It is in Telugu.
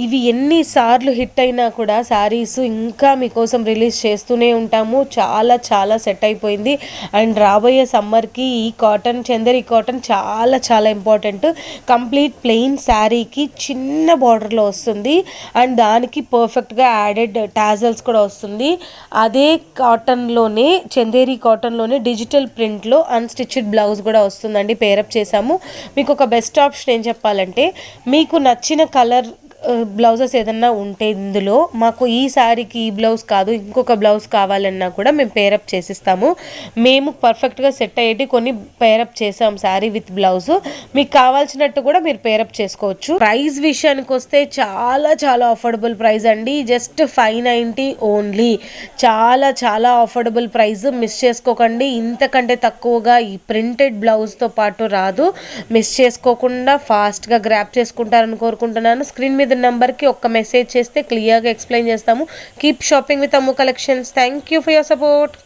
ఇవి ఎన్నిసార్లు హిట్ అయినా కూడా శారీస్ ఇంకా మీకోసం రిలీజ్ చేస్తూనే ఉంటాము. చాలా చాలా సెట్ అయిపోయింది. అండ్ రాబోయే సమ్మర్కి ఈ కాటన్, చందేరి కాటన్ చాలా చాలా ఇంపార్టెంట్. కంప్లీట్ ప్లెయిన్ శారీకి చిన్న బార్డర్లో వస్తుంది. అండ్ దానికి పర్ఫెక్ట్గా యాడెడ్ టాజల్స్ కూడా వస్తుంది. అదే కాటన్లోనే, చందేరి కాటన్లోనే డిజిటల్ ప్రింట్లో అన్స్టిచ్డ్ బ్లౌజ్ కూడా వస్తుందండి. పేరప్ చేసాము. మీకు ఒక బెస్ట్ ఆప్షన్ ఏం చెప్పాలంటే, మీకు నచ్చిన కలర్ బ్లౌజెస్ ఏదన్నా ఉంటే ఇందులో మాకు ఈ శారీకి ఈ బ్లౌజ్ కాదు ఇంకొక బ్లౌజ్ కావాలన్నా కూడా మేము పేరప్ చేసిస్తాము. మేము పర్ఫెక్ట్గా సెట్ అయ్యేటి కొన్ని పేరప్ చేసాం శారీ విత్ బ్లౌజ్. మీకు కావాల్సినట్టు కూడా మీరు పేరప్ చేసుకోవచ్చు. ప్రైస్ విషయానికి వస్తే చాలా చాలా అఫోర్డబుల్ ప్రైస్ అండి. Just 590 only. చాలా చాలా అఫోర్డబుల్ ప్రైస్. మిస్ చేసుకోకండి. ఇంతకంటే తక్కువగా ఈ ప్రింటెడ్ బ్లౌజ్తో పాటు రాదు. మిస్ చేసుకోకుండా ఫాస్ట్గా గ్రాప్ చేసుకుంటారని కోరుకుంటున్నాను. స్క్రీన్ మీద నంబర్కి ఒక్క మెసేజ్ చేస్తే క్లియర్గా ఎక్స్ప్లెయిన్ చేస్తాము. Keep shopping with Ammu collections. Thank you for your support.